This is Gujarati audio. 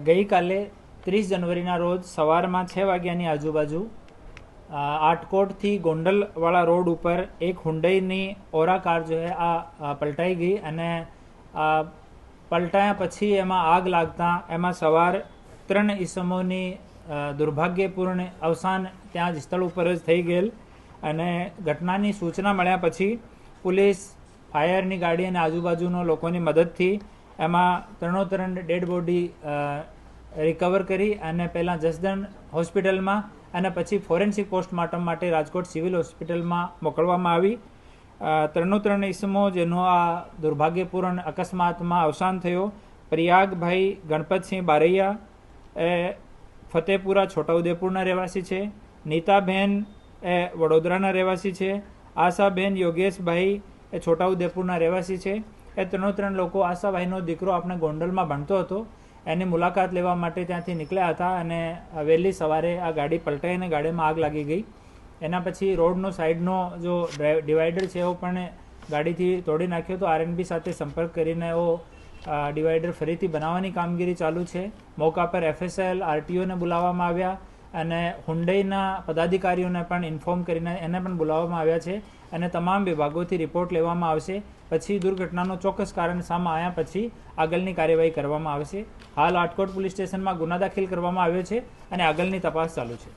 ગઈકાલે 30 જનવરીના રોજ સવારમાં 6 વાગ્યાની આજુબાજુ આટકોટથી ગોંડલવાળા રોડ ઉપર એક હુન્ડઈની ઓરા કાર જો હે આ પલટાઈ ગઈ અને પલટાયા પછી એમાં આગ લાગતા એમાં સવાર 3 ઈસમોની દુર્ભાગ્યપૂર્ણ અવસાન ત્યાં જ સ્થળ ઉપર જ થઈ ગયેલ અને ઘટનાની સૂચના મળ્યા પછી પોલીસ ફાયરની ગાડી અને આજુબાજુનો લોકોની મદદથી એમાં 3 ડેડ બોડી રિકવર કરી અને પહેલાં જસદણ હોસ્પિટલમાં અને પછી ફોરેન્સિક પોસ્ટમોર્ટમ માટે રાજકોટ સિવિલ હોસ્પિટલમાં મોકલવામાં આવી. 3 ઈસમો જેનો આ દુર્ભાગ્યપૂર્ણ અકસ્માતમાં અવસાન થયો. પ્રિયાગભાઈ ગણપતસિંહ બારૈયા એ ફતેપુરા છોટાઉદેપુરના રહેવાસી છે. નીતાબેન એ વડોદરાના રહેવાસી છે. આશાબેન યોગેશભાઈ એ છોટાઉદેપુરના રહેવાસી છે. એ 3 લોકો આશાભાઈનો દીકરો આપણે ગોંડલમાં ભણતો હતો એની મુલાકાત લેવા માટે ત્યાંથી નીકળ્યા હતા અને વહેલી સવારે આ ગાડી પલટાઈને ગાડીમાં આગ લાગી ગઈ. એના પછી રોડનો સાઈડનો જો ડિવાઈડર છે એવો પણ ગાડીથી તોડી નાખ્યો તો આરએનબી સાથે સંપર્ક કરીને એવો ડિવાઈડર ફરીથી બનાવવાની કામગીરી ચાલુ છે. મોકા પર એફએસએલ આરટીઓને બોલાવવામાં આવ્યા અને હુન્ડઈના પદાધિકારીઓને પણ ઇન્ફોર્મ કરીને એને પણ બોલાવવામાં આવ્યા છે અને તમામ વિભાગોથી રિપોર્ટ લેવામાં આવશે. પછી દુર્ઘટનાનું ચોક્કસ કારણ સામે આવ્યા પછી આગળની કાર્યવાહી કરવામાં આવશે. હાલ આટકોટ પોલીસ સ્ટેશનમાં ગુનો દાખલ કરવામાં આવ્યો છે અને આગળની તપાસ ચાલુ છે.